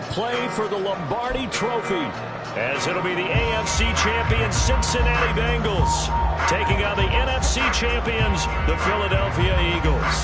Play for the Lombardi Trophy, as it'll be the AFC champion Cincinnati Bengals taking on the NFC champions, the Philadelphia Eagles.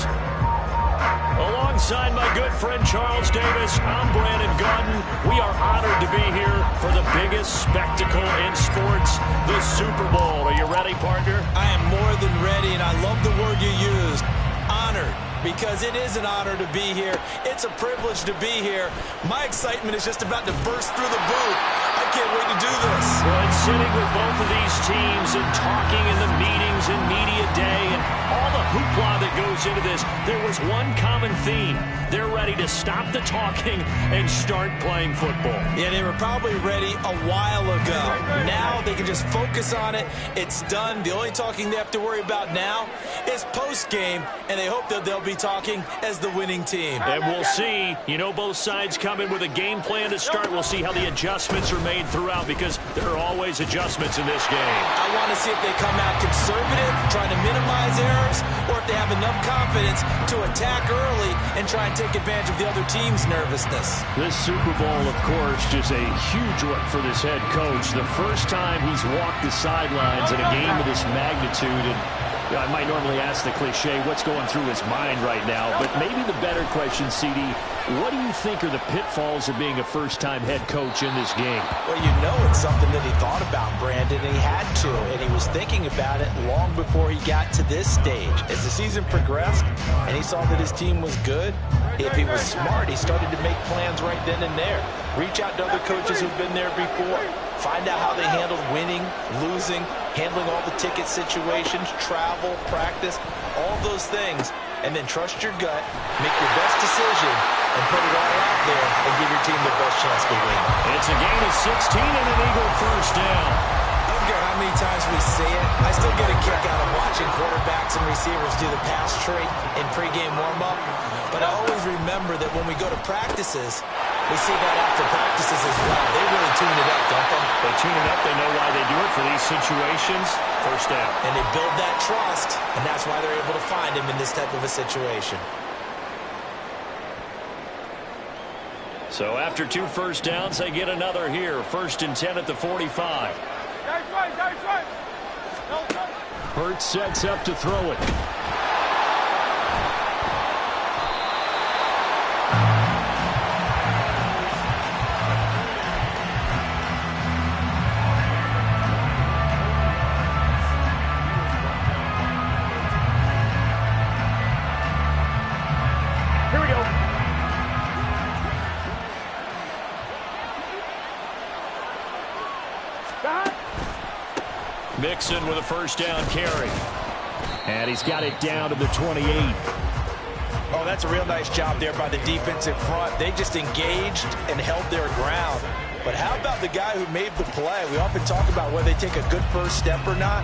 Alongside my good friend Charles Davis, I'm Brandon Gordon. We are honored to be here for the biggest spectacle in sports, the Super Bowl. Are you ready, partner? I am more than ready, and I love the word you used, honored. Because it is an honor to be here. It's a privilege to be here. My excitement is just about to burst through the booth. I can't wait to do this. Well, and sitting with both of these teams and talking in the meetings and media day and all the hoopla that goes into this, there was one common theme. They're ready to stop the talking and start playing football. Yeah, they were probably ready a while ago. Now they can just focus on it. It's done. The only talking they have to worry about now is post-game, and they hope that they'll be talking as the winning team. And we'll see. You know, both sides come in with a game plan to start. We'll see how the adjustments are made throughout, because there are always adjustments in this game. I want to see if they come out conservative, trying to minimize errors, or if they have enough confidence to attack early and try and take advantage of the other team's nervousness. This Super Bowl, of course, is a huge one for this head coach. The first time he's walked the sidelines in a game of this magnitude, and I might normally ask the cliche, what's going through his mind right now? But maybe the better question, CD, what do you think are the pitfalls of being a first-time head coach in this game? Well, you know it's something that he thought about, Brandon, and he had to, and he was thinking about it long before he got to this stage. As the season progressed and he saw that his team was good, if he was smart, he started to make plans right then and there. Reach out to other coaches who've been there before. Find out how they handled winning, losing, handling all the ticket situations, travel, practice, all those things, and then trust your gut, make your best decision, and put it all out there and give your team the best chance to win. It's a game of 16 and an Eagle first down. I don't care how many times we say it, I still get a kick out of watching quarterbacks and receivers do the pass trait in pregame warm-up. But I always remember that when we go to practices, we see that after practices as well. They really tune it up, don't they? They tune it up. They know why they do it for these situations. First down. And they build that trust, and that's why they're able to find him in this type of a situation. So after 2 first downs, they get another here. 1st and 10 at the 45. Hurts sets up to throw it. Mixon with a first down carry. And he's got it down to the 28. Oh, that's a real nice job there by the defensive front. They just engaged and held their ground. But how about the guy who made the play? We often talk about whether they take a good first step or not.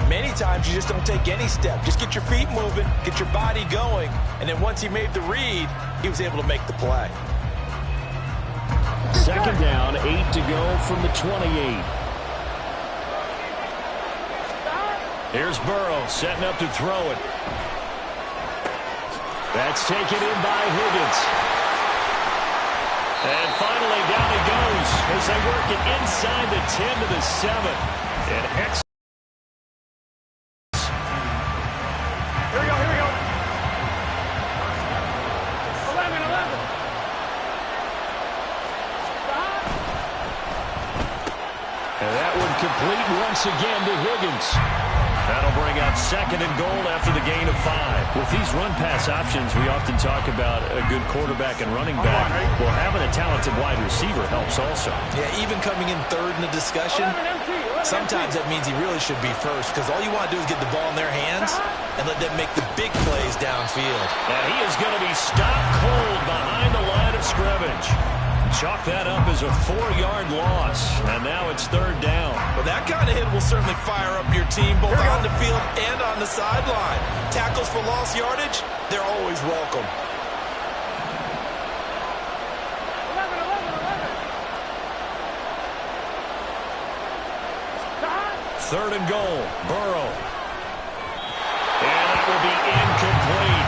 Many times you just don't take any step. Just get your feet moving, get your body going, and then once he made the read, he was able to make the play. 2nd down, 8 to go from the 28. Here's Burrow setting up to throw it. That's taken in by Higgins. And finally down he goes as they work it inside the 10 to the 7. And Here we go. 11. And that one complete once again to Higgins. That'll bring up 2nd and goal after the gain of 5. With these run-pass options, we often talk about a good quarterback and running back. Well, having a talented wide receiver helps also. Yeah, even coming in 3rd in the discussion, sometimes that means he really should be first, because all you want to do is get the ball in their hands and let them make the big plays downfield. And he is going to be stopped cold behind the line of scrimmage. Chalk that up as a 4-yard loss, and now it's 3rd down. Well, that kind of hit will certainly fire up your team both on the field and on the sideline. Tackles for lost yardage, they're always welcome. 3rd and goal, Burrow. And that will be incomplete.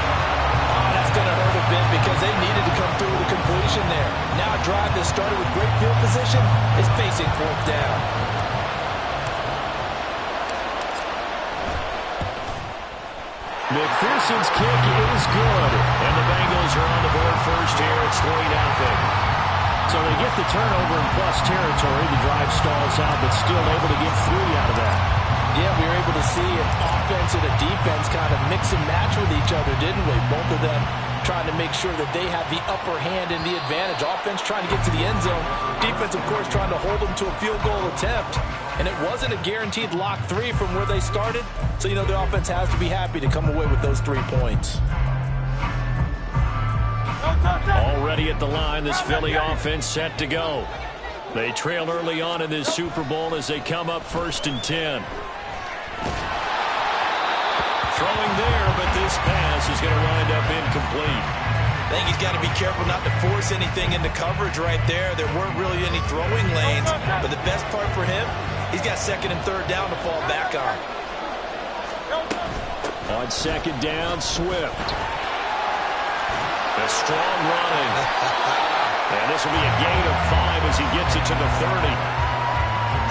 Oh, that's going to hurt a bit because because they needed to come through with a completion there. Now a drive that started with great field position is facing fourth down. McPherson's kick is good, and the Bengals are on the board first here. It's 3-0. So they get the turnover in plus territory. The drive stalls out, but still able to get 3 out of that. Yeah, we were able to see an offense and a defense kind of mix and match with each other, didn't we? Both of them trying to make sure that they have the upper hand and the advantage. Offense trying to get to the end zone. Defense, of course, trying to hold them to a field goal attempt. And it wasn't a guaranteed lock 3 from where they started. So, you know, the offense has to be happy to come away with those 3 points. Already at the line, this Philly offense set to go. They trail early on in this Super Bowl as they come up 1st and 10. Throwing there, but this pass is going to wind up incomplete. I think he's got to be careful not to force anything into coverage right there. There weren't really any throwing lanes, but the best part for him, he's got 2nd and 3rd down to fall back on. On 2nd down, Swift. A strong running. And this will be a gain of 5 as he gets it to the 30.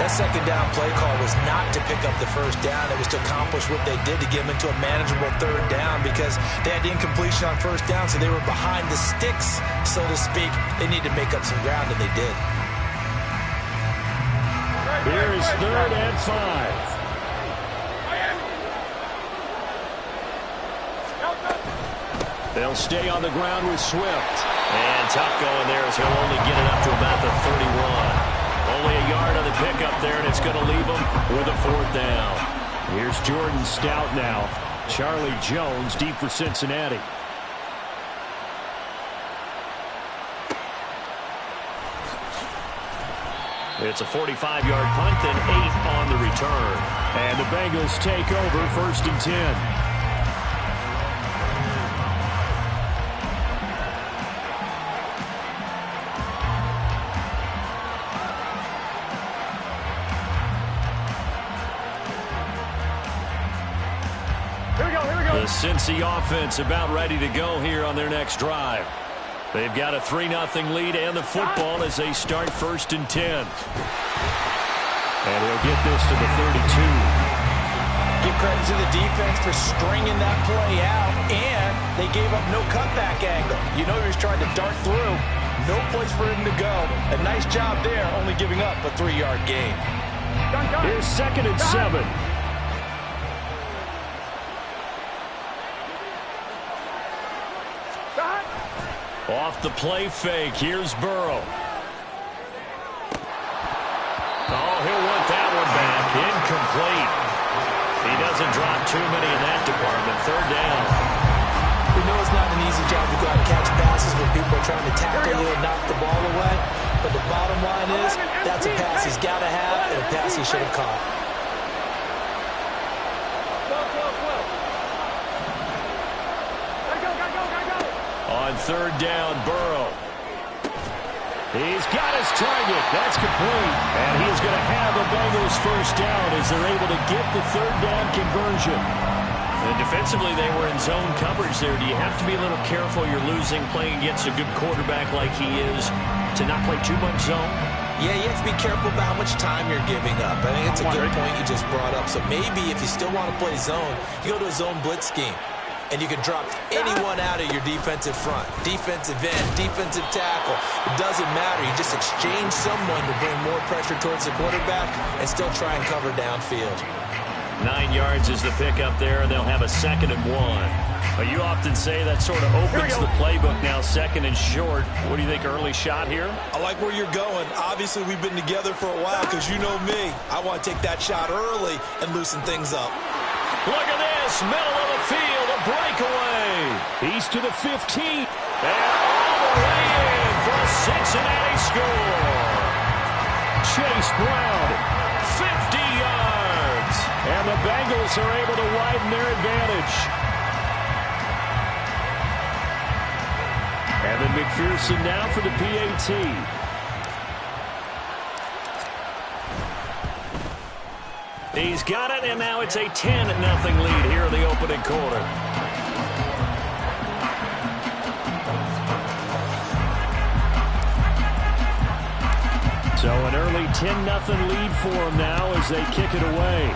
That 2nd down play call was not to pick up the 1st down. It was to accomplish what they did to get them into a manageable 3rd down because they had the incompletion on 1st down, so they were behind the sticks, so to speak. They need to make up some ground, and they did. Here is 3rd and 5. They'll stay on the ground with Swift. And tough going there as he'll only get it up to about the 31. Only a yard on the pickup there, and it's going to leave him with a 4th down. Here's Jordan Stout now. Charlie Jones deep for Cincinnati. It's a 45-yard punt, then 8 on the return. And the Bengals take over 1st and 10. The Cincy offense about ready to go here on their next drive. They've got a 3-0 lead and the football as they start 1st and 10. And he'll get this to the 32. Give credit to the defense for stringing that play out, and they gave up no cutback angle. You know he was trying to dart through. No place for him to go. A nice job there, only giving up a 3-yard gain. Here's 2nd and 7. Off the play fake, here's Burrow. Oh, he'll want that one back. Incomplete. He doesn't drop too many in that department. 3rd down. We know it's not an easy job to go out and catch passes when people are trying to tackle you and knock the ball away. But the bottom line is, that's a pass he's got to have and a pass he should have caught. On 3rd down, Burrow. He's got his target. That's complete. And he's going to have the Bengals 1st down as they're able to get the 3rd down conversion. And defensively, they were in zone coverage there. Do you have to be a little careful? You're losing, playing against a good quarterback like he is, to not play too much zone? Yeah, you have to be careful about how much time you're giving up. I think it's a good point you just brought up. So maybe if you still want to play zone, you go to a zone blitz scheme. And you can drop anyone out of your defensive front. Defensive end, defensive tackle. It doesn't matter. You just exchange someone to bring more pressure towards the quarterback and still try and cover downfield. 9 yards is the pickup there, and they'll have a 2nd and 1. But you often say that sort of opens the playbook now, 2nd and short. What do you think, early shot here? I like where you're going. Obviously, we've been together for a while because you know me. I want to take that shot early and loosen things up. Look at this, middle of the field, a breakaway. He's to the 15. And all the way in for a Cincinnati score. Chase Brown, 50 yards. And the Bengals are able to widen their advantage. And then McPherson now for the PAT. He's got it, and now it's a 10-0 lead here in the opening quarter. So an early 10-0 lead for them now as they kick it away.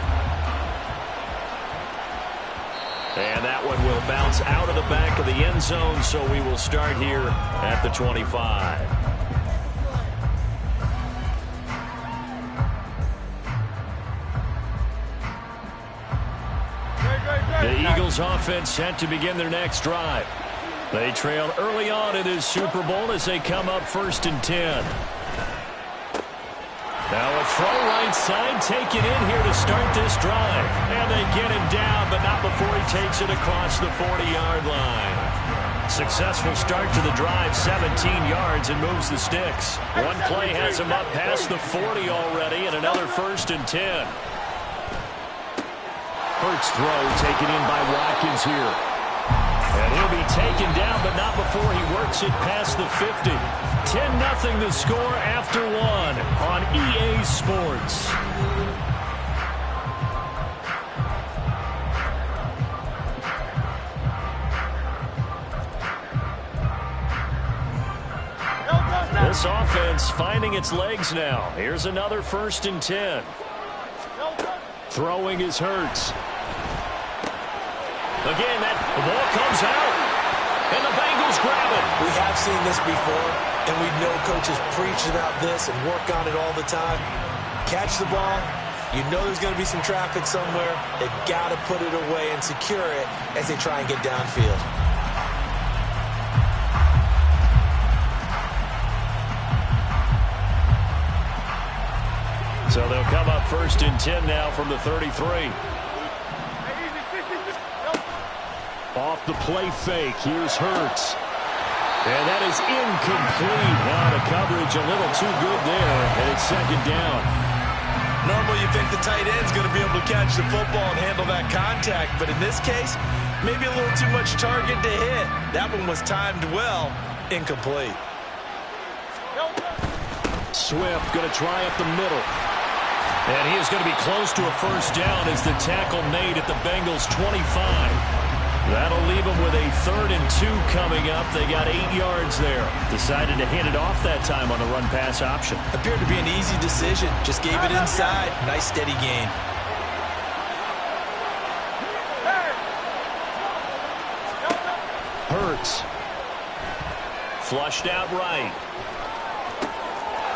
And that one will bounce out of the back of the end zone, so we will start here at the 25. The Eagles offense set to begin their next drive. They trailed early on in this Super Bowl as they come up 1st and 10. Now a throw right side taken in here to start this drive. And they get him down, but not before he takes it across the 40-yard line. Successful start to the drive, 17 yards, and moves the sticks. One play has him up past the 40 already, and another 1st and 10. Hurts throw taken in by Watkins here. And he'll be taken down, but not before he works it past the 50. 10-0 the score after one on EA Sports. This offense finding its legs now. Here's another 1st and 10. Throwing is Hurts. Again, that ball comes out, and the Bengals grab it. We have seen this before, and we know coaches preach about this and work on it all the time. Catch the ball. You know there's going to be some traffic somewhere. They've got to put it away and secure it as they try and get downfield. So they'll come up 1st and 10 now from the 33. Off the play fake, here's Hurts. And that is incomplete. Now the coverage a little too good there, and it's 2nd down. Normally you think the tight end's going to be able to catch the football and handle that contact, but in this case, maybe a little too much target to hit. That one was timed well, incomplete. Swift going to try up the middle. And he is going to be close to a 1st down as the tackle made at the Bengals' 25. That'll leave them with a 3rd and 2 coming up. They got 8 yards there. Decided to hand it off that time on the run-pass option. Appeared to be an easy decision. Just gave it inside. Nice steady gain. Hurts. Flushed out right.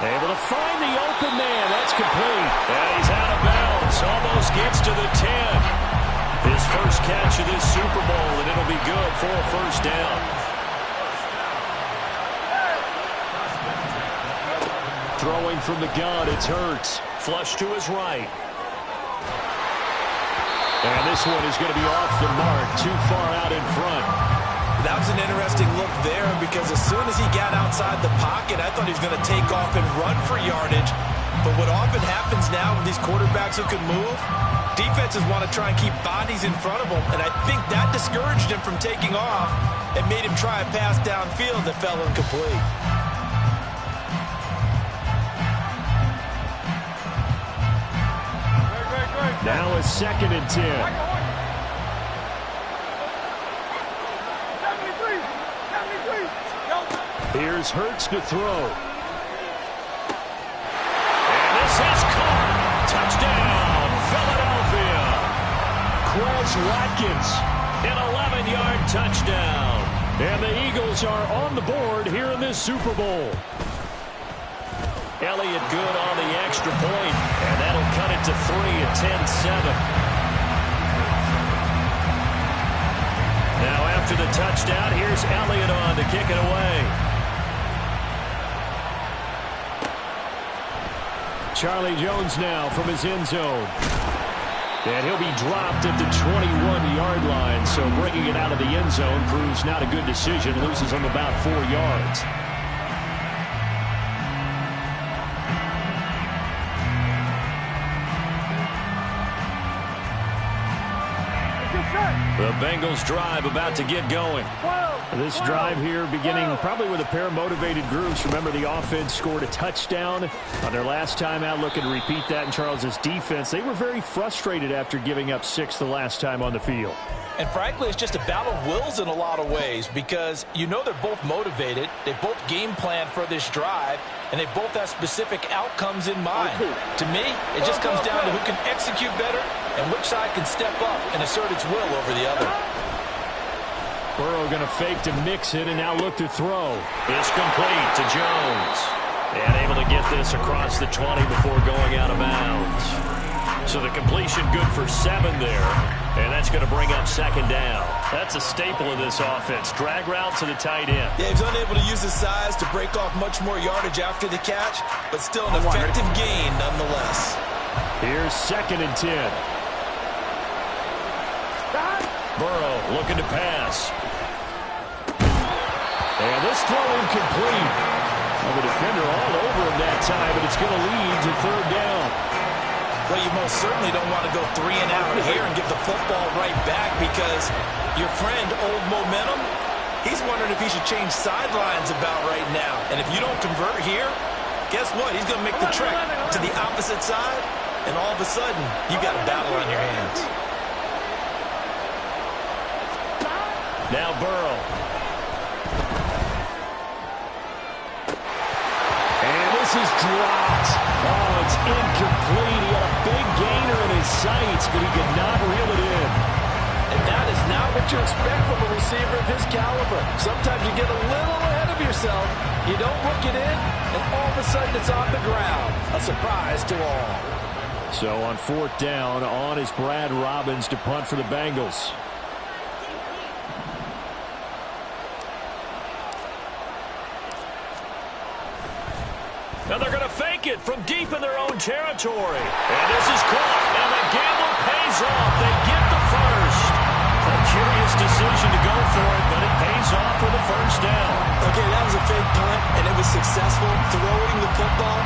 Able to find the open man. That's complete. And he's out of bounds. Almost gets to the 10. His first catch of this Super Bowl, and it'll be good for a 1st down. Throwing from the gun, it's Hurts. Flush to his right. And this one is going to be off the mark, too far out in front. That was an interesting look there because as soon as he got outside the pocket, I thought he was going to take off and run for yardage. But what often happens now with these quarterbacks who can move, defenses want to try and keep bodies in front of them, and I think that discouraged him from taking off and made him try a pass downfield that fell incomplete. Now a 2nd and 10. Here's Hurts to throw. And this is caught. Touchdown, Philadelphia. Quez Watkins, an 11-yard touchdown. And the Eagles are on the board here in this Super Bowl. Elliott good on the extra point, and that'll cut it to 3 at 10-7. Now after the touchdown, here's Elliott on to kick it away. Charlie Jones now from his end zone. And he'll be dropped at the 21-yard line, so bringing it out of the end zone proves not a good decision. Loses him about 4 yards. The Bengals drive about to get going. This drive here beginning probably with a pair of motivated groups. Remember, the offense scored a touchdown on their last time out. Looking to repeat that in Charles's defense. They were very frustrated after giving up 6 the last time on the field. And frankly, it's just a battle of wills in a lot of ways because you know they're both motivated. They both game plan for this drive. and they both have specific outcomes in mind. To me, it just comes down to who can execute better and which side can step up and assert its will over the other. Burrow going to fake to mix it and now look to throw. It's complete to Jones. And able to get this across the 20 before going out of bounds. So the completion good for 7 there. And that's going to bring up 2nd down. That's a staple of this offense. Drag route to the tight end. Yeah, he's unable to use his size to break off much more yardage after the catch, but still an effective gain nonetheless. Here's 2nd and 10. Burrow looking to pass. And this throw incomplete. Well, the defender all over him that time, but it's going to lead to 3rd down. Well, you most certainly don't want to go 3 and out here and give the football right back because your friend, Old Momentum, he's wondering if he should change sidelines about right now. And if you don't convert here, guess what? He's going to make the trek to the opposite side, and all of a sudden, you got a battle on your hands. Now Burrow. And this is dropped. Oh, it's incomplete. He had a big gainer in his sights, but he could not reel it in. And that is not what you expect from a receiver of his caliber. Sometimes you get a little ahead of yourself. You don't look it in, and all of a sudden it's on the ground. A surprise to all. So on 4th down, on is Brad Robbins to punt for the Bengals. Now they're going to fake it from deep in their own territory. And this is caught, and the gamble pays off. They get the first. A curious decision to go for it, but it pays off for the 1st down. Okay, that was a fake punt, and it was successful. Throwing the football,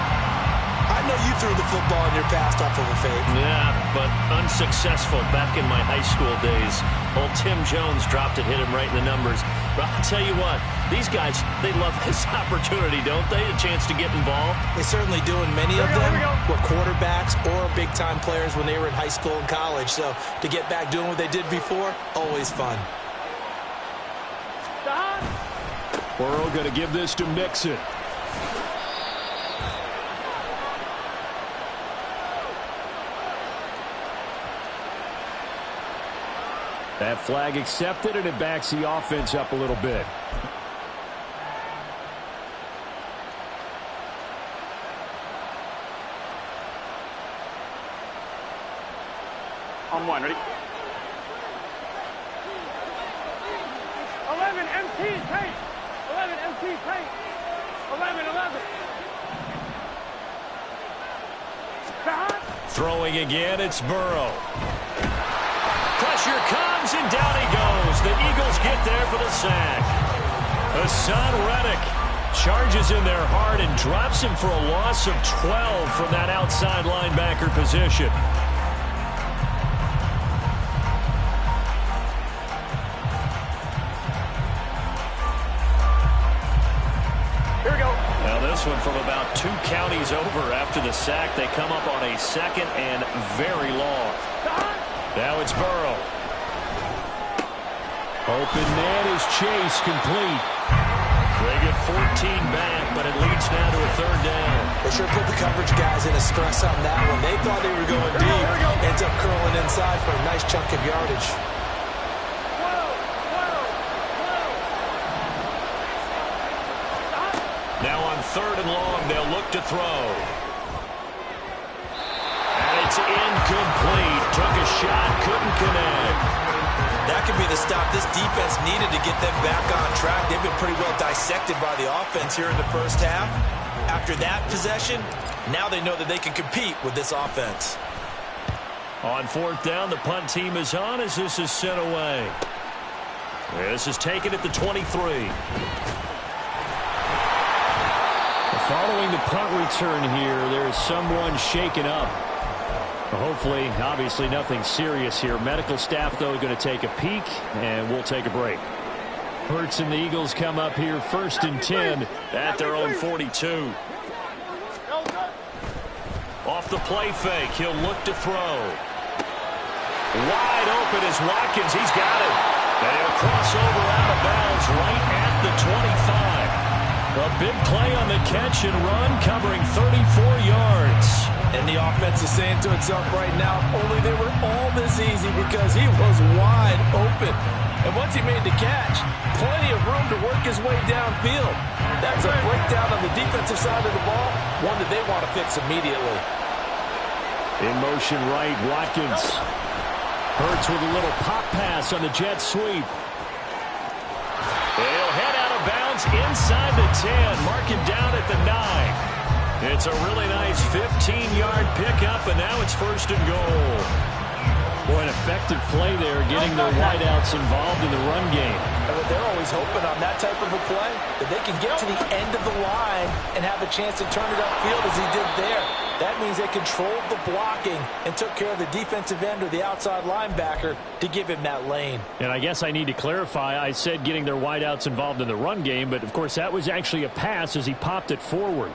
I know you threw the football in your past off of a fake. Yeah, but unsuccessful back in my high school days. Old Tim Jones dropped it, hit him right in the numbers. But I'll tell you what, these guys, they love this opportunity, don't they? A chance to get involved. They certainly do, and many of them were quarterbacks or big-time players when they were in high school and college. So to get back doing what they did before, always fun. Burrow going to give this to Mixon. That flag accepted, and it backs the offense up a little bit. On 1, ready? 11 MT paint. 11 MT paint. 11. Throwing again, it's Burrow. Pressure comes, and down he goes. The Eagles get there for the sack. Hassan Reddick charges in there hard and drops him for a loss of 12 from that outside linebacker position. Here we go. Now this one from about 2 counties over after the sack. They come up on a 2nd and very long. Now it's Burrow. Open man is Chase, complete. They get 14 back, but it leads now to a 3rd down. They sure put the coverage guys in a stress on that one. They thought they were going deep. Ends up curling inside for a nice chunk of yardage. Now on 3rd and long, they'll look to throw. And it's incomplete. Took a shot, couldn't connect. That could be the stop this defense needed to get them back on track. They've been pretty well dissected by the offense here in the 1st half. After that possession, now they know that they can compete with this offense. On 4th down, the punt team is on as this is sent away. This is taken at the 23. Following the punt return here, there's someone shaken up. Hopefully, obviously nothing serious here. Medical staff, though, going to take a peek, and we'll take a break. Hurts and the Eagles come up here 1st and 10 at their own 42. Off the play fake, he'll look to throw. Wide open is Watkins. He's got it. And he'll cross over out of bounds right at the 25. A big play on the catch and run, covering 34 yards. And the offense is saying to itself right now, only they were all this easy because he was wide open. And once he made the catch, plenty of room to work his way downfield. That's a breakdown on the defensive side of the ball, one that they want to fix immediately. In motion right, Watkins. Hurts with a little pop pass on the jet sweep. He'll head out of bounds inside the 10. Mark him down at the 9. It's a really nice 15-yard pickup, and now it's 1st and goal. Boy, an effective play there, getting their wideouts involved in the run game. They're always hoping on that type of a play that they can get to the end of the line and have a chance to turn it upfield as he did there. That means they controlled the blocking and took care of the defensive end or the outside linebacker to give him that lane. And I guess I need to clarify, I said getting their wideouts involved in the run game, but of course that was actually a pass as he popped it forward.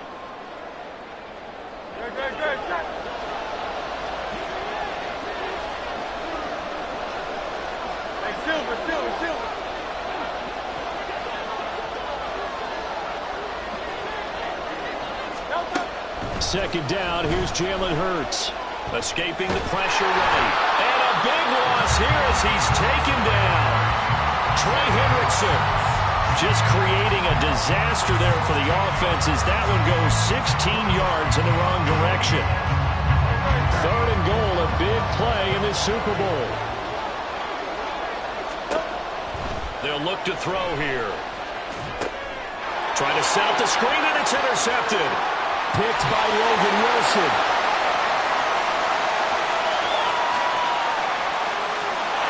Second down, here's Jalen Hurts. Escaping the pressure right. And a big loss here as he's taken down. Trey Hendrickson just creating a disaster there for the offense as that one goes 16 yards in the wrong direction. 3rd and goal, a big play in this Super Bowl. They'll look to throw here. Trying to set up the screen, and it's intercepted. Picked by Logan Wilson.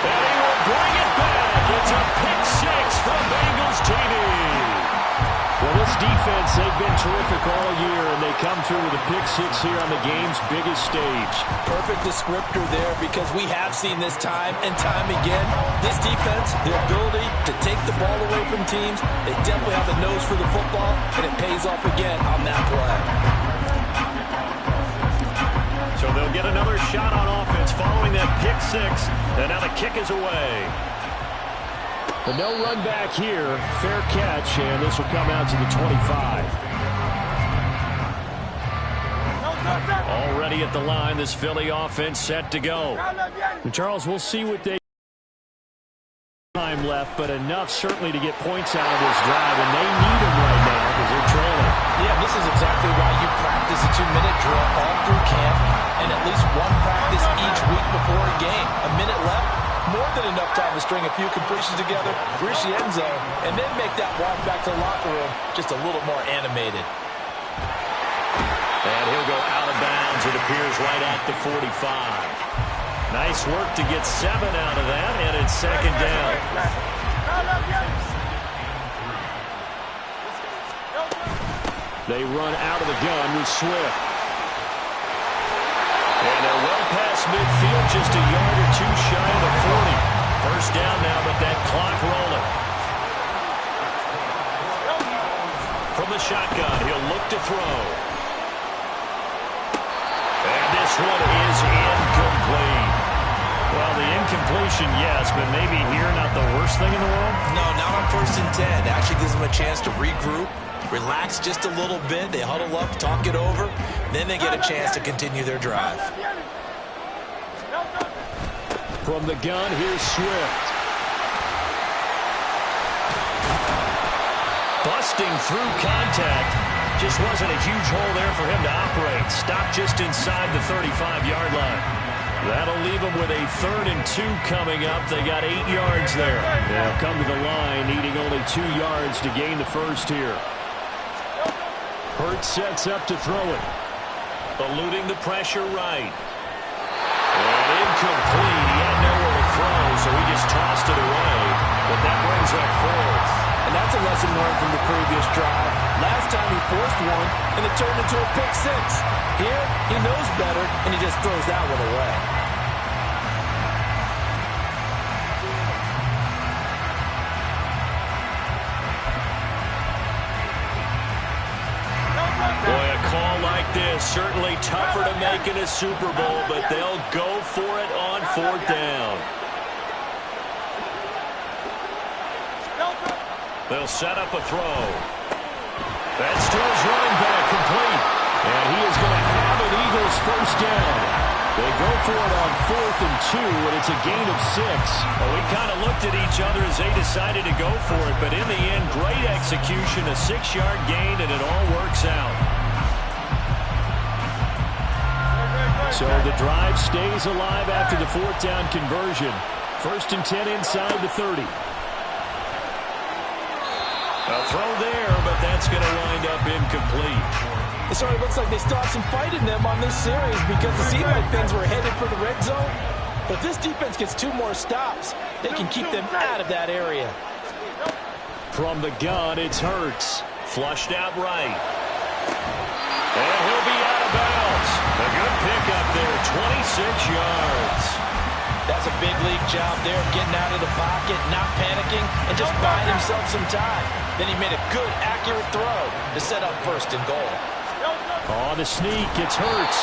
And he will bring it back. It's a pick 6 from Bengals TV. Well, this defense, they've been terrific all year, and they come through with a pick 6 here on the game's biggest stage. Perfect descriptor there because we have seen this time and time again. This defense, the ability to take the ball away from teams, they definitely have a nose for the football, and it pays off again on that play. So they'll get another shot on offense following that pick 6, and now the kick is away. But no run back here. Fair catch, and this will come out to the 25. Already at the line, this Philly offense set to go. And Charles, we'll see what they time left, but enough certainly to get points out of this drive, and they need them right now because they're trailing. Yeah, this is exactly why you practice a 2-minute drill all through camp and at least one practice each week before a game. A minute left, more than enough time to string a few completions together, reach the end zone, and then make that walk back to the locker room just a little more animated. And he'll go out of bounds, it appears, right at the 45. Nice work to get 7 out of that, and it's 2nd down. They run out of the gun with Swift. And they're well past midfield, just a yard or 2 shy of the 40. 1st down now, but that clock rolling. From the shotgun, he'll look to throw. And this one is incomplete. Well, the incompletion, yes, but maybe here not the worst thing in the world? No, not on 1st and 10. It actually gives them a chance to regroup, relax just a little bit. They huddle up, talk it over, then they get a chance to continue their drive. From the gun, here's Swift. Busting through contact. Just wasn't a huge hole there for him to operate. Stopped just inside the 35-yard line. That'll leave them with a 3rd and 2 coming up. They got 8 yards there. They'll come to the line, needing only 2 yards to gain the 1st here. Hurts sets up to throw it. Eluding the pressure right. And incomplete. He had nowhere to throw, so he just tossed it away. But that brings up 4th. And that's a lesson learned from the previous drive. Last time he forced one, and it turned into a pick 6. Here, he knows better, and he just throws that one away. Boy, a call like this, certainly tougher to make in a Super Bowl, but they'll go for it on 4th down. They'll set up a throw. That's to his running back, complete. And he is going to have an Eagles first down. They go for it on 4th and 2, and it's a gain of 6. Well, we kind of looked at each other as they decided to go for it, but in the end, great execution, a 6-yard gain, and it all works out. So the drive stays alive after the 4th down conversion. 1st and 10 inside the 30. A throw there, but that's going to wind up incomplete. It sort of looks like they still have some fight in them on this series because it seemed like things were headed for the red zone. But this defense gets 2 more stops. They can keep them out of that area. From the gun, it's Hurts. Flushed out right. And he'll be out of bounds. A good pickup there, 26 yards. That's a big league job there, getting out of the pocket, not panicking, and just buying himself some time. Then he made a good, accurate throw to set up 1st and goal. On the sneak, it's Hurts.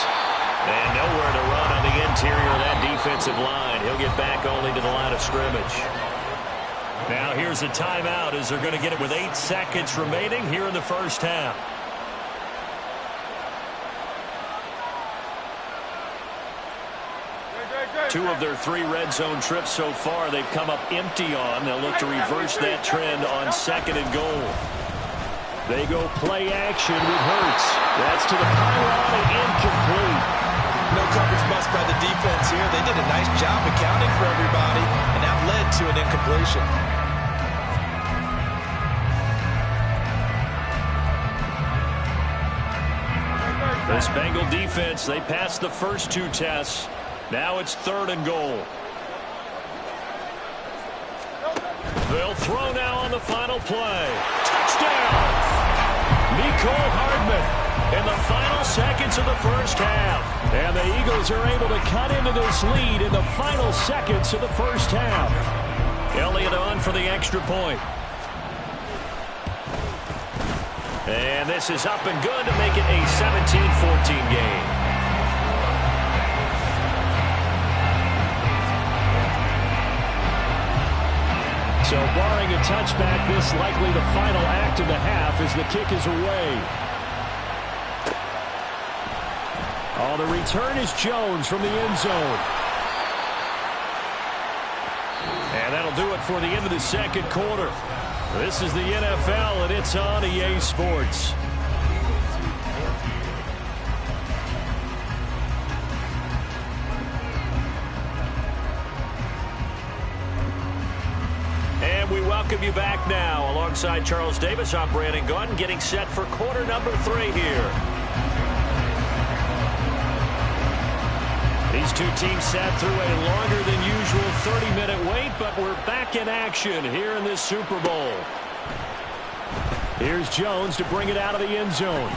And nowhere to run on the interior of that defensive line. He'll get back only to the line of scrimmage. Now here's a timeout as they're going to get it with 8 seconds remaining here in the first half. Two of their 3 red zone trips so far they've come up empty on. They'll look to reverse that trend on 2nd and goal. They go play action with Hurts. That's to the pylon and incomplete. No coverage bust by the defense here. They did a nice job accounting for everybody, and that led to an incompletion. This Bengal defense, they passed the first 2 tests. Now it's 3rd and goal. They'll throw now on the final play. Touchdown! Nicole Hardman in the final seconds of the first half. And the Eagles are able to cut into this lead in the final seconds of the first half. Elliott on for the extra point. And this is up and good to make it a 17-14 game. So barring a touchback, this likely the final act of the half as the kick is away. Oh, the return is Jones from the end zone. And that'll do it for the end of the second quarter. This is the NFL, and it's on EA Sports. And we welcome you back now. Alongside Charles Davis, I'm Brandon Gunn, getting set for quarter number 3 here. These 2 teams sat through a longer than usual 30-minute wait, but we're back in action here in this Super Bowl. Here's Jones to bring it out of the end zone.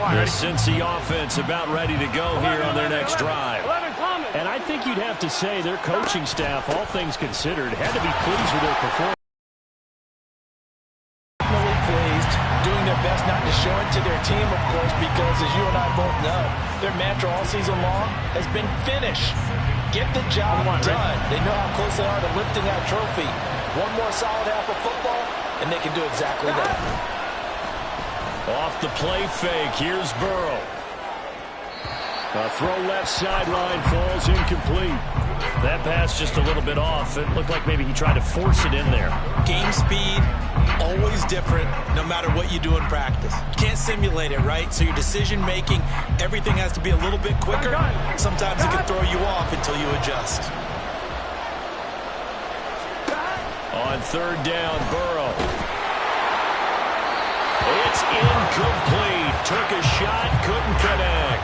The Cincy offense about ready to go here on their next drive. And I think you'd have to say their coaching staff, all things considered, had to be pleased with their performance. Definitely pleased, doing their best not to show it to their team, of course, because as you and I both know, their mantra all season long has been finish. Get the job done. They know how close they are to lifting that trophy. One more solid half of football, and they can do exactly that. Off the play fake, here's Burrow. A throw left sideline, falls incomplete. That pass just a little bit off. It looked like maybe he tried to force it in there. Game speed, always different, no matter what you do in practice. You can't simulate it, right? So your decision-making, everything has to be a little bit quicker. Sometimes it can throw you off until you adjust. On 3rd down, Burrow. It's incomplete. Took a shot, couldn't connect.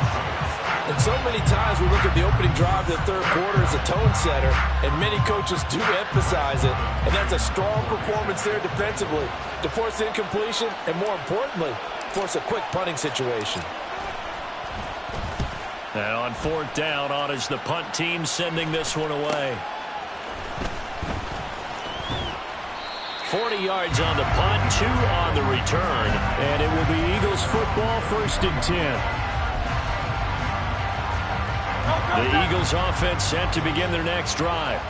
And so many times we look at the opening drive of the 3rd quarter as a tone setter, and many coaches do emphasize it. And that's a strong performance there defensively to force incompletion and, more importantly, force a quick punting situation. And on 4th down, on is the punt team sending this one away. 40 yards on the punt, 2 on the return. And it will be Eagles football, 1st and 10. The Eagles offense set to begin their next drive.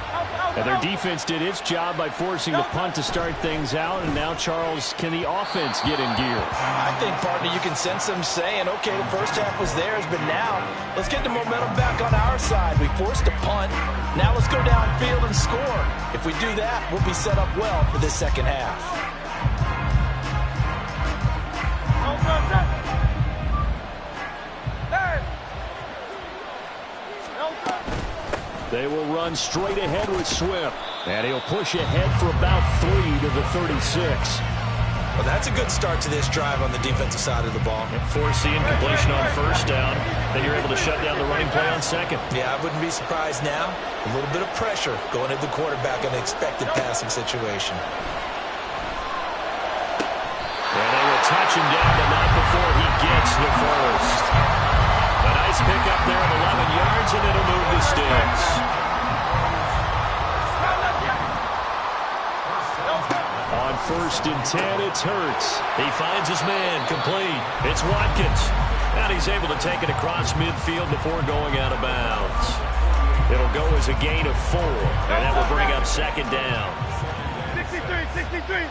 And their defense did its job by forcing the punt to start things out. And now, Charles, can the offense get in gear? I think, partner, you can sense them saying, okay, the first half was theirs, but now let's get the momentum back on our side. We forced a punt. Now let's go downfield and score. If we do that, we'll be set up well for this second half. They will run straight ahead with Swift. And he'll push ahead for about 3 to the 36. Well, that's a good start to this drive on the defensive side of the ball. Force the incompletion on 1st down. Then you're able to shut down the running play on 2nd. Yeah, I wouldn't be surprised now. A little bit of pressure going at the quarterback in an expected passing situation. And they will touch him down, but not before he gets the first. A nice pickup there of 11 yards, and it'll move the sticks. On 1st and 10, it's Hurts. He finds his man, complete. It's Watkins. And he's able to take it across midfield before going out of bounds. It'll go as a gain of 4, and that will bring up 2nd down. 63.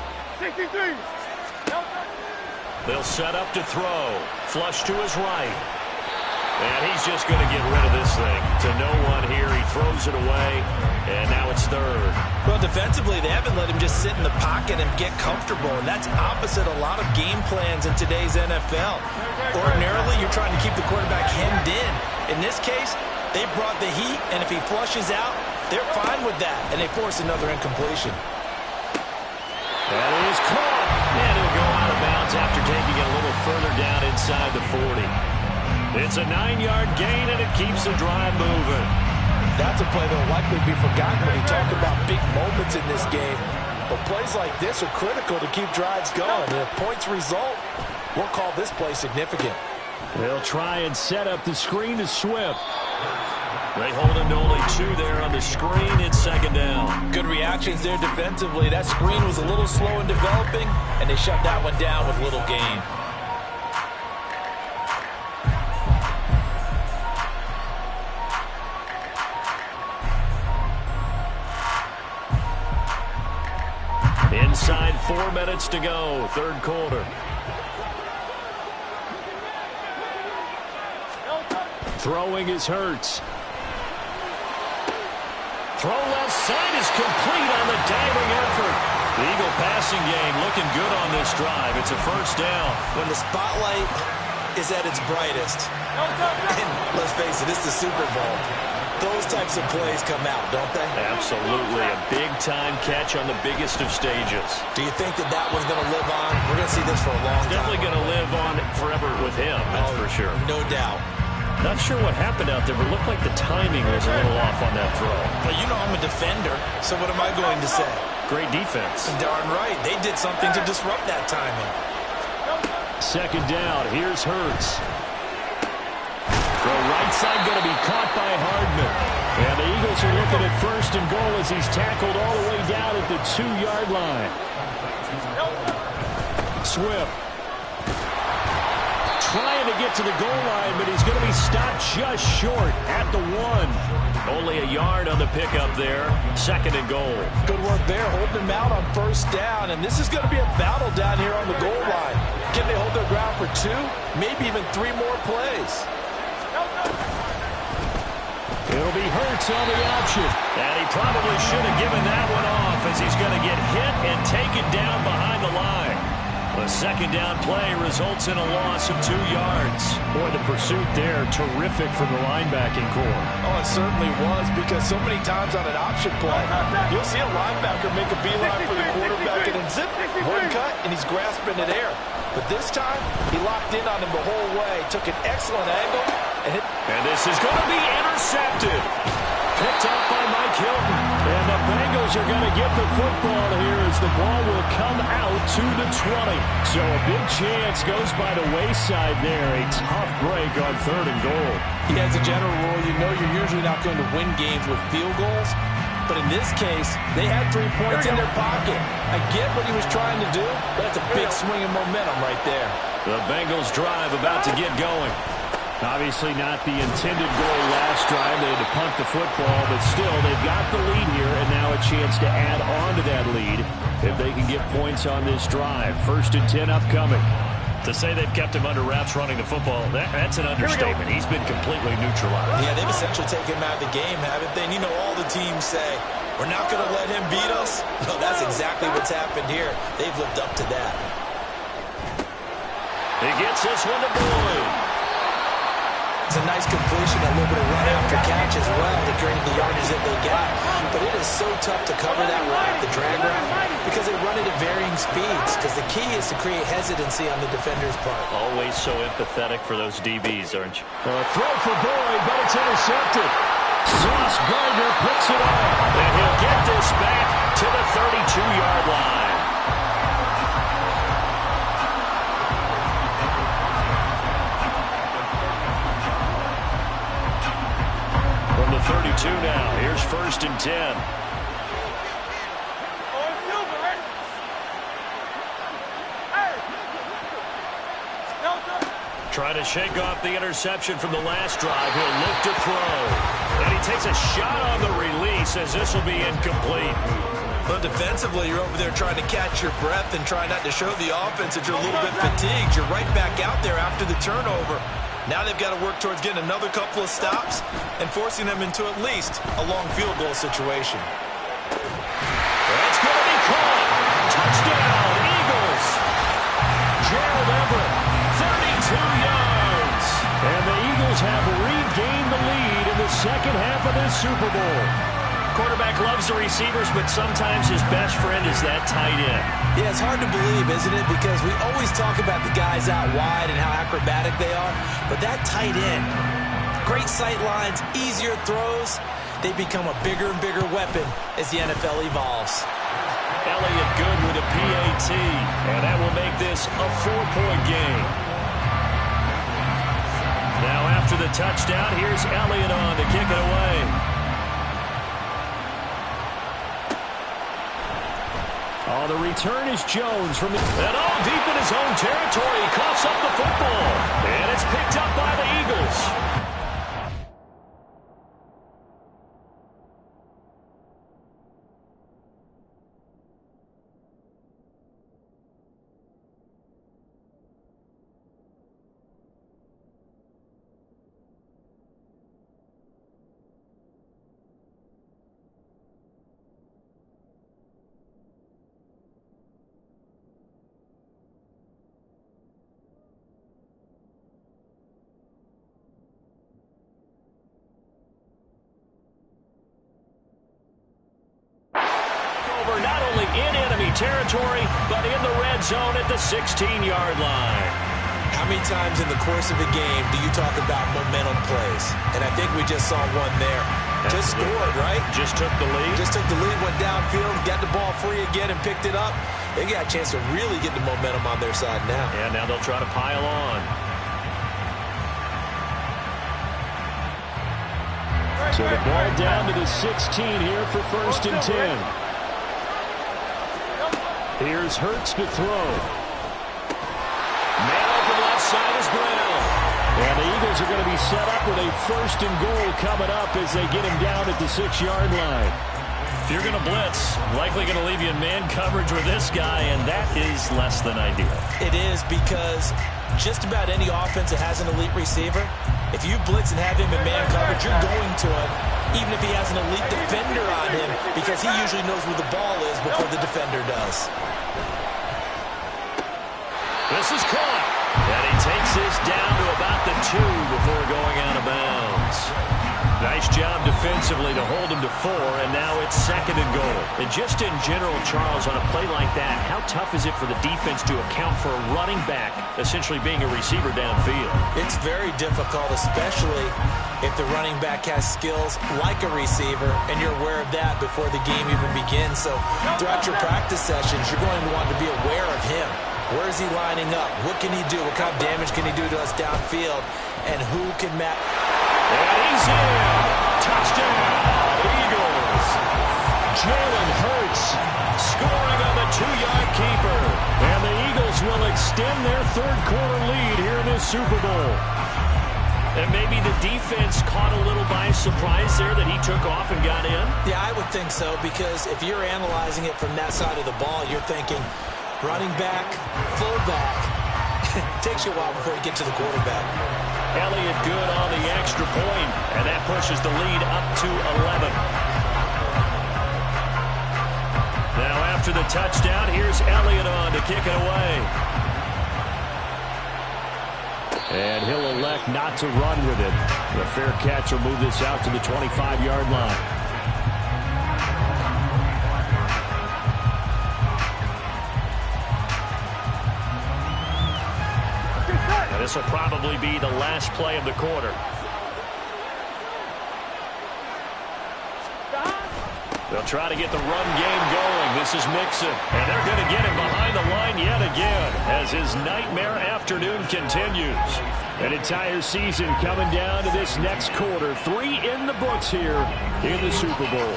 They'll set up to throw. Flush to his right. And he's just going to get rid of this thing. To no one here. He throws it away. And now it's 3rd. Well, defensively, they haven't let him just sit in the pocket and get comfortable. And that's opposite a lot of game plans in today's NFL. Ordinarily, you're trying to keep the quarterback hemmed in. In this case, they brought the heat. And if he flushes out, they're fine with that. And they force another incompletion. That is caught. And he'll go out of bounds after taking it a little further down inside the 40. It's a 9-yard gain, and it keeps the drive moving. That's a play that will likely be forgotten when you talk about big moments in this game. But plays like this are critical to keep drives going. And if points result, we'll call this play significant. They'll try and set up the screen to Swift. They hold him to only 2 there on the screen. It's 2nd down. Good reactions there defensively. That screen was a little slow in developing, and they shut that one down with little gain. Inside 4 minutes to go, 3rd quarter. Throwing is Hurts. Throw left side is complete on the diving effort. The Eagle passing game looking good on this drive. It's a 1st down. When the spotlight is at its brightest, and let's face it, it's the Super Bowl, those types of plays come out, don't they? Absolutely. A big-time catch on the biggest of stages. Do you think that one's going to live on? We're going to see this for a long time. Definitely going to live on forever with him, that's for sure. No doubt. Not sure what happened out there, but it looked like the timing was a little off on that throw. Well, you know I'm a defender, so what am I going to say? Great defense. Darn right. They did something to disrupt that timing. 2nd down. Here's Hurts. Throw right side going to be caught by Hardman. And the Eagles are looking at 1st and goal as he's tackled all the way down at the 2-yard line. Swift trying to get to the goal line, but he's going to be stopped just short at the 1. Only a yard on the pickup there. 2nd and goal. Good work there, holding him out on 1st down. And this is going to be a battle down here on the goal line. Can they hold their ground for 2, maybe even 3 more plays? It'll be Hurts on the option. And he probably should have given that one off as he's going to get hit and taken down behind the line. The 2nd down play results in a loss of 2 yards. Boy, the pursuit there, terrific from the linebacking core. Oh, it certainly was, because so many times on an option play, you'll see a linebacker make a beeline for the quarterback and then zip, one cut, and he's grasping it air. But this time, he locked in on him the whole way, took an excellent angle, and hit. And this is going to be intercepted. Picked up by Mike Hilton. And the Bengals are going to get the football here as the ball will come out to the 20. So a big chance goes by the wayside there. A tough break on 3rd and goal. Yeah, as a general rule, you know you're usually not going to win games with field goals. But in this case, they had 3 points in their pocket. I get what he was trying to do, but that's a big swing of momentum right there. The Bengals drive about to get going. Obviously not the intended goal last drive. They had to punt the football, but still, they've got the lead here, and now a chance to add on to that lead if they can get points on this drive. 1st and 10 upcoming. To say they've kept him under wraps running the football, that's an understatement. He's been completely neutralized. Yeah, they've essentially taken him out of the game, haven't they? And you know all the teams say, we're not going to let him beat us. No, that's exactly what's happened here. They've lived up to that. He gets this one to Boyd. It's a nice completion, a little bit of run after catch as well to create the yardage that they got. But it is so tough to cover that route, the drag route, because they run it at varying speeds. Because the key is to create hesitancy on the defender's part. Always so empathetic for those DBs, aren't you? A throw for Boyd, but it's intercepted. Sauce Gardner puts it on. And he'll get this back to the 32-yard line. From the 32 now, here's 1st and 10. Trying to shake off the interception from the last drive. He'll look to throw. And he takes a shot on the release as this will be incomplete. But defensively, you're over there trying to catch your breath and try not to show the offense that you're a little bit fatigued. You're right back out there after the turnover. Now they've got to work towards getting another couple of stops and forcing them into at least a long field goal situation. That's going to be caught. Touchdown, Eagles. Gerald Everett, 32 yards. And the Eagles have regained the lead in the second half of this Super Bowl. Quarterback loves the receivers, but sometimes his best friend is that tight end. Yeah, it's hard to believe, isn't it? Because we always talk about the guys out wide and how acrobatic they are. But that tight end, great sight lines, easier throws, they become a bigger and bigger weapon as the NFL evolves. Elliott good with a PAT, and that will make this a 4-point game. Now after the touchdown, here's Elliott on to kick it away. Oh, the return is Jones from the... And all deep in his own territory, he coughs up the football. And it's picked up by the Eagles. Not only in enemy territory, but in the red zone at the 16-yard line. How many times in the course of a game do you talk about momentum plays? And I think we just saw one there. Just scored, right? Just took the lead. Just took the lead, went downfield, got the ball free again and picked it up. They got a chance to really get the momentum on their side now. And now they'll try to pile on. So the ball down to the 16 here for 1st and 10. Here's Hurts to throw. Man open left side is Brown. And the Eagles are going to be set up with a 1st and goal coming up as they get him down at the 6-yard line. If you're going to blitz, likely going to leave you in man coverage with this guy, and that is less than ideal. It is, because just about any offense that has an elite receiver, if you blitz and have him in man coverage, you're going to him, even if he has an elite defender on him, because he usually knows where the ball is before the defender does. This is caught. And he takes this down to about the 2 before going out of bounds. Nice job defensively to hold him to 4, and now it's 2nd and goal. And just in general, Charles, on a play like that, how tough is it for the defense to account for a running back essentially being a receiver downfield? It's very difficult, especially if the running back has skills like a receiver, and you're aware of that before the game even begins. So throughout your practice sessions, you're going to want to be aware of him. Where is he lining up? What can he do? What kind of damage can he do to us downfield? And who can match? And he's in. Touchdown, Eagles. Jalen Hurts scoring on the 2-yard keeper. And the Eagles will extend their third-quarter lead here in this Super Bowl. And maybe the defense caught a little by surprise there that he took off and got in. Yeah, I would think so, because if you're analyzing it from that side of the ball, you're thinking running back, fullback. It takes you a while before you get to the quarterback. Elliott good on the extra point, and that pushes the lead up to 11. Now after the touchdown, here's Elliott on to kick it away. And he'll elect not to run with it. The fair catch will move this out to the 25-yard line. Now this will probably be the last play of the quarter. They'll try to get the run game going. This is Mixon. And they're going to get him behind the line yet again as his nightmare afternoon continues. An entire season coming down to this next quarter. 3 in the books here in the Super Bowl.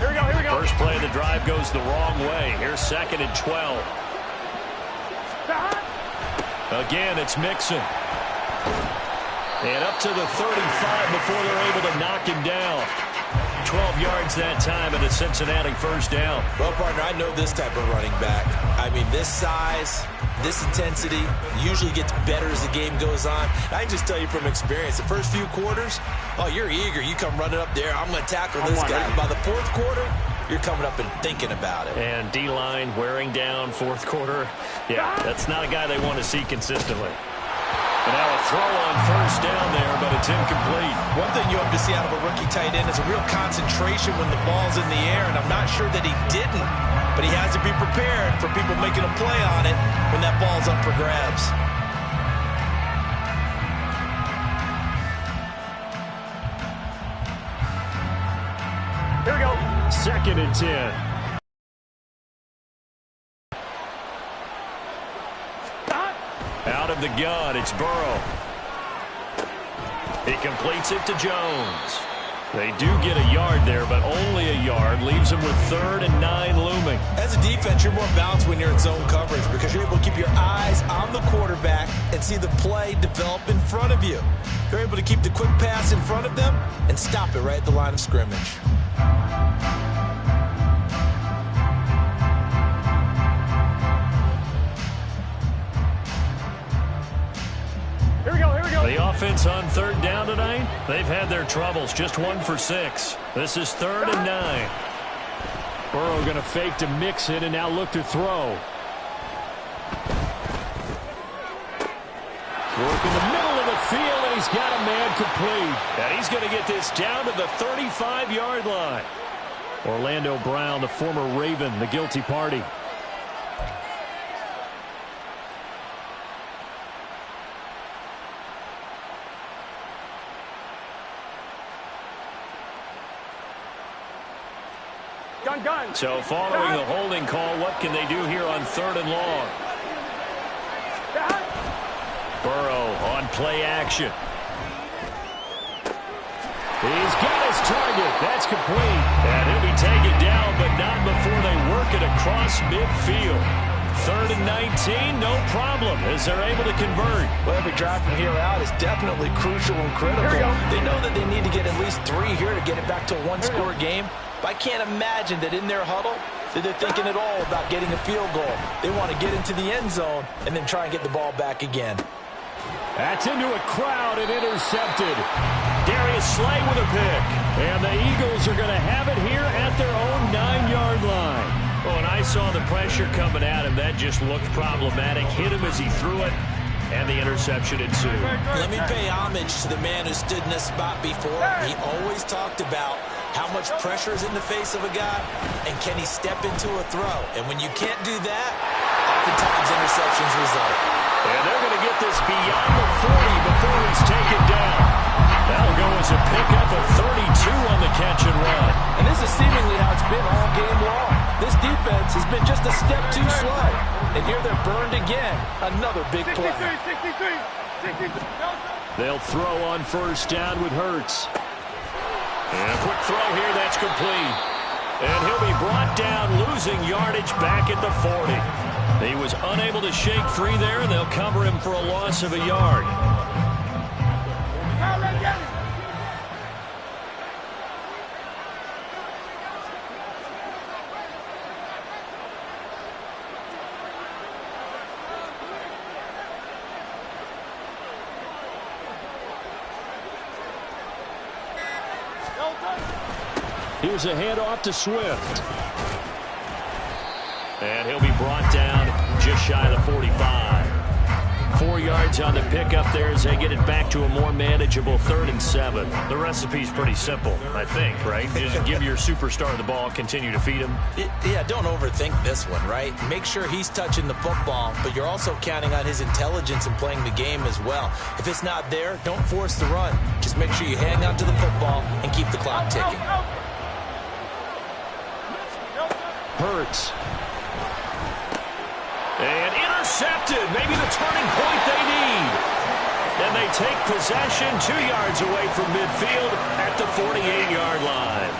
Here we go, here we go. First play of the drive goes the wrong way. Here's 2nd and 12. Again, it's Mixon. And up to the 35 before they're able to knock him down. 12 yards that time and a Cincinnati first down. Well, partner, I know this type of running back. I mean, this size, this intensity usually gets better as the game goes on. I can just tell you from experience, the first few quarters, oh, you're eager. You come running up there, I'm going to tackle this guy. By the 4th quarter, you're coming up and thinking about it. And D-line wearing down 4th quarter. Yeah, that's not a guy they want to see consistently. And now a throw on first down there, but it's incomplete. One thing you hope to see out of a rookie tight end is a real concentration when the ball's in the air, and I'm not sure that he didn't, but he has to be prepared for people making a play on it when that ball's up for grabs. Here we go. 2nd and 10. Out of the gun, it's Burrow. He completes it to Jones. They do get a yard there, but only a yard. Leaves them with 3rd and 9 looming. As a defense, you're more balanced when you're in zone coverage because you're able to keep your eyes on the quarterback and see the play develop in front of you. You're able to keep the quick pass in front of them and stop it right at the line of scrimmage. The offense on 3rd down tonight, they've had their troubles. Just 1 for 6. This is 3rd and 9. Burrow going to fake to Mixon and now look to throw. Work in the middle of the field, and he's got a man complete. And he's going to get this down to the 35-yard line. Orlando Brown, the former Raven, the guilty party. Gun. So following the holding call, what can they do here on 3rd and long? Burrow on play action. He's got his target. That's complete. And he'll be taken down, but not before they work it across midfield. 3rd and 19, no problem, as they're able to convert. Well, every drive from here out is definitely crucial and critical. They know that they need to get at least 3 here to get it back to a 1-score game. But I can't imagine that in their huddle that they're thinking at all about getting a field goal. They want to get into the end zone and then try and get the ball back again. That's into a crowd and intercepted. Darius Slay with a pick. And the Eagles are going to have it here at their own 9-yard line. Oh, and I saw the pressure coming at him. That just looked problematic. Hit him as he threw it, and the interception ensued. Let me pay homage to the man who stood in this spot before. He always talked about how much pressure is in the face of a guy, and can he step into a throw? And when you can't do that, oftentimes interceptions result. And they're going to get this beyond the 40 before he's taken down. That'll go He's a pickup of 32 on the catch and run. And this is seemingly how it's been all game long. This defense has been just a step too slow. And here they're burned again. Another big play. 63. They'll throw on first down with Hurts. And a quick throw here, that's complete. And he'll be brought down, losing yardage back at the 40. He was unable to shake free there, and they'll cover him for a loss of a yard. Here's a handoff to Swift. And he'll be brought down just shy of the 45. 4 yards on the pickup there as they get it back to a more manageable 3rd and 7. The recipe's pretty simple, I think, right? Just give your superstar the ball, continue to feed him. Yeah, don't overthink this one, right? Make sure he's touching the football, but you're also counting on his intelligence in playing the game as well. If it's not there, don't force the run. Just make sure you hang on to the football and keep the clock ticking. Hurts. And intercepted. Maybe the turning point they need. And they take possession 2 yards away from midfield at the 48-yard line.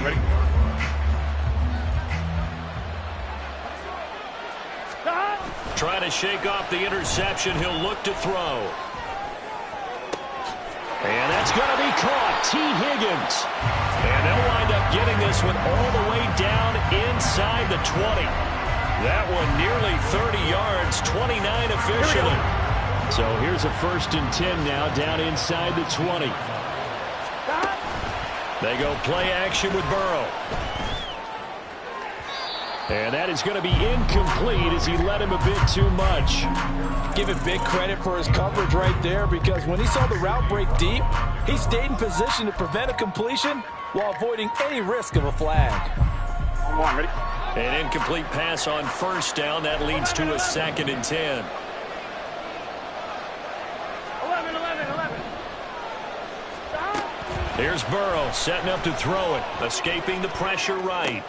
Ready? Trying to shake off the interception. He'll look to throw. And that's going to be caught. T. Higgins. And they'll wind up getting this one all the way down inside the 20. That one nearly 30 yards, 29 officially. So here's a 1st and 10 now down inside the 20. They go play action with Burrow. And that is going to be incomplete as he led him a bit too much. Give him big credit for his coverage right there, because when he saw the route break deep, he stayed in position to prevent a completion while avoiding any risk of a flag. Ready? An incomplete pass on first down. That leads to a 2nd and 10. 11. Here's Burrow setting up to throw it, escaping the pressure right.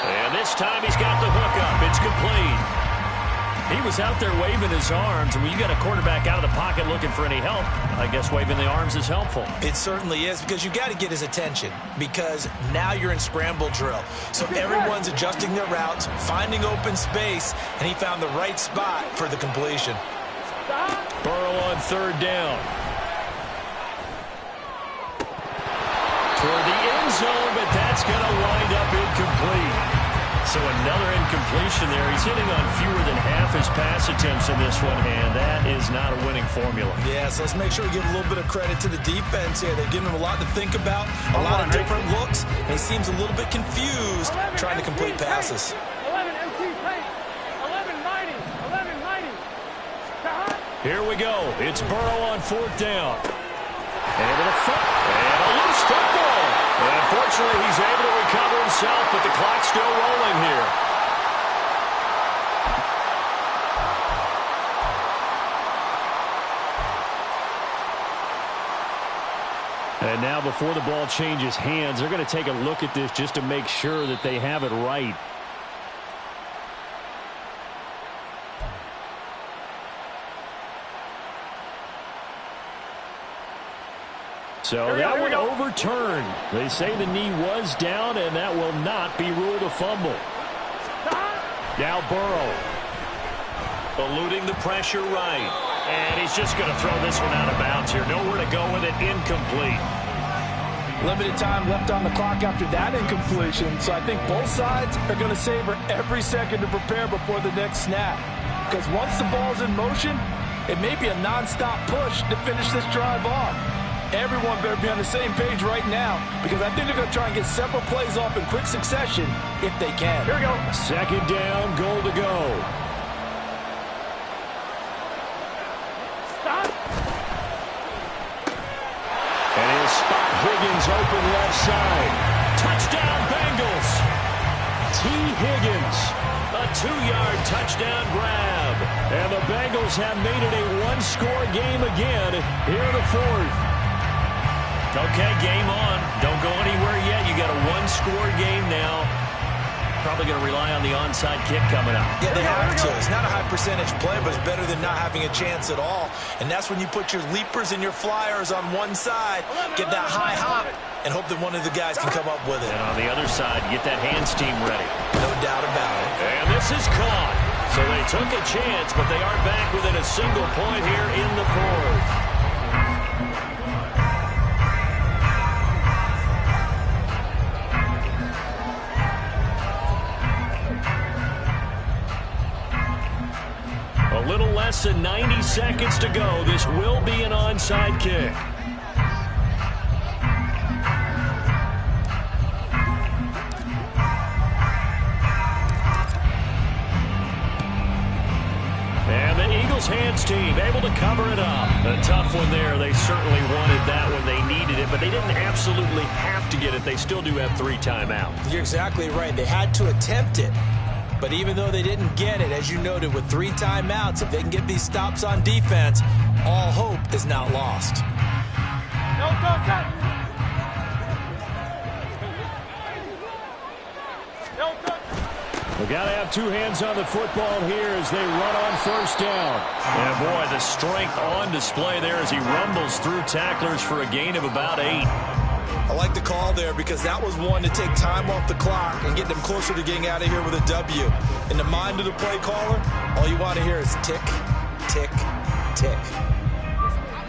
And this time he's got the hook up. It's complete. He was out there waving his arms, and when you got a quarterback out of the pocket looking for any help, I guess waving the arms is helpful. It certainly is, because you got to get his attention, because now you're in scramble drill. So everyone's adjusting their routes, finding open space, and he found the right spot for the completion. Burrow on 3rd down. Toward the end zone, but that's going to wind up incomplete. So another incompletion there. He's hitting on fewer than half his pass attempts in this one, and that is not a winning formula. Yeah, so let's make sure we give a little bit of credit to the defense here. They're giving him a lot to think about, a lot of different looks, and he seems a little bit confused trying to complete passes. 11 MT paint. 11 90. Here we go. It's Burrow on 4th down. And a loose football. And unfortunately, he's able to recover himself, but the clock's still rolling here. And now before the ball changes hands, they're going to take a look at this just to make sure that they have it right. So that one overturned. They say the knee was down, and that will not be ruled a fumble. Now Burrow. Eluding the pressure right. And he's just going to throw this one out of bounds here. Nowhere to go with it. Incomplete. Limited time left on the clock after that incompletion, so I think both sides are going to savor every second to prepare before the next snap. Because once the ball's in motion, it may be a non-stop push to finish this drive off. Everyone better be on the same page right now, because I think they're going to try and get several plays off in quick succession if they can. Here we go. 2nd down, goal to go. Stop. And he'll spot Higgins open left side. Touchdown, Bengals. T. Higgins. A 2-yard touchdown grab. And the Bengals have made it a one-score game again here in the fourth. Okay, game on. Don't go anywhere yet. You got a one-score game now. Probably going to rely on the onside kick coming up. Yeah, they have to. It's not a high-percentage play, but it's better than not having a chance at all. And that's when you put your leapers and your flyers on one side, get that high hop, and hope that one of the guys can come up with it. And on the other side, get that hands team ready. No doubt about it. And this is caught. So they took a chance, but they are back within a single point here in the fourth. A little less than 90 seconds to go. This will be an onside kick. And the Eagles hands team able to cover it up. A tough one there. They certainly wanted that when they needed it, but they didn't absolutely have to get it. They still do have 3 timeouts. You're exactly right. They had to attempt it. But even though they didn't get it, as you noted, with 3 timeouts, if they can get these stops on defense, all hope is not lost. No, go, go. We've got to have 2 hands on the football here as they run on first down. And boy, the strength on display there as he rumbles through tacklers for a gain of about 8. I like the call there because that was one to take time off the clock and get them closer to getting out of here with a W. In the mind of the play caller, all you want to hear is tick, tick, tick.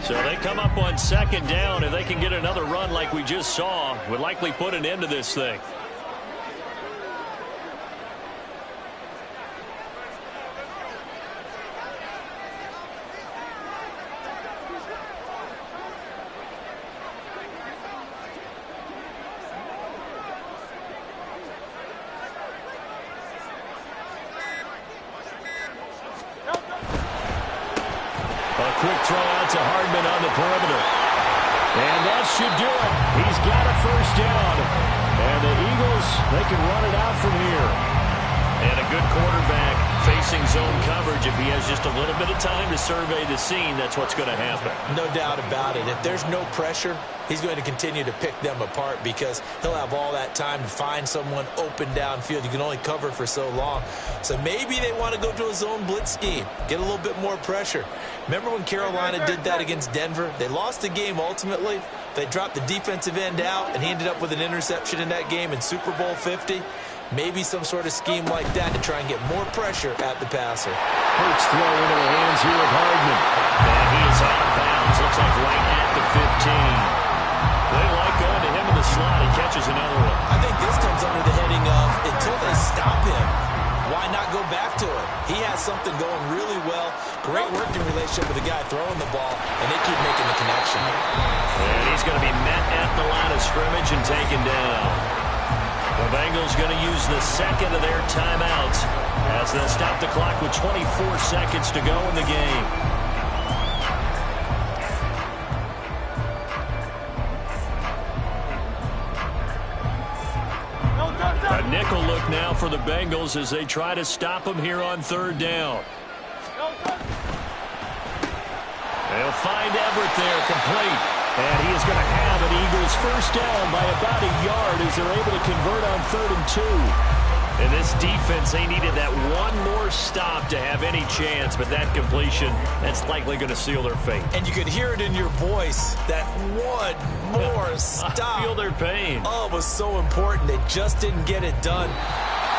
So they come up on second down. If they can get another run like we just saw, would likely put an end to this thing. Quick throw out to Hardman on the perimeter. And that should do it. He's got a first down. And the Eagles, they can run it out from here. And a good quarterback facing zone coverage. If he has just a little bit of time to survey the scene, that's what's going to happen. No doubt about it. If there's no pressure, he's going to continue to pick them apart because he'll have all that time to find someone open downfield. You can only cover for so long. So maybe they want to go to a zone blitz scheme, get a little bit more pressure. Remember when Carolina did that against Denver? They lost the game ultimately. They dropped the defensive end out, and he ended up with an interception in that game in Super Bowl 50. Maybe some sort of scheme like that to try and get more pressure at the passer. Hurts throw into the hands here of Hardman. And he is out of bounds. Looks like right at the 15. They like going to him in the slot. He catches another one. I think this comes under the heading of until they stop him, why not go back to it? He has something going really well. Great working relationship with the guy throwing the ball, and they keep making the connection. And he's going to be met at the line of scrimmage and taken down. The Bengals going to use the second of their timeouts as they stop the clock with 24 seconds to go in the game. A nickel look now for the Bengals as they try to stop him here on third down. They'll find Everett there, complete. And he is going to have an Eagles first down by about a yard as they're able to convert on 3rd and 2. And this defense, they needed that one more stop to have any chance, but that completion, that's likely going to seal their fate. And you could hear it in your voice, that one more stop. I feel their pain. Oh, it was so important. They just didn't get it done.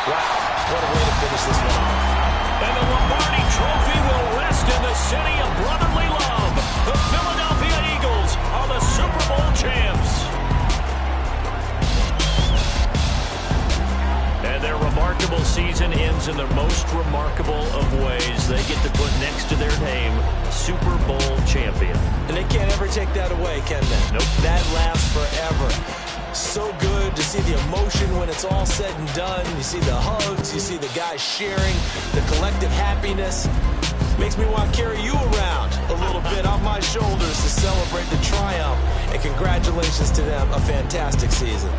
Wow, what a way to finish this one off. And the Lombardi Trophy will rest in the city of brotherly love. The Philadelphia Eagles are the Super Bowl champs. And their remarkable season ends in the most remarkable of ways. They get to put next to their name, Super Bowl champion. And they can't ever take that away, can they? Nope. That lasts forever. So good to see the emotion when it's all said and done. You see the hugs, you see the guys sharing, the collective happiness. Makes me want to carry you around a little bit on my shoulders to celebrate the triumph. And congratulations to them, a fantastic season.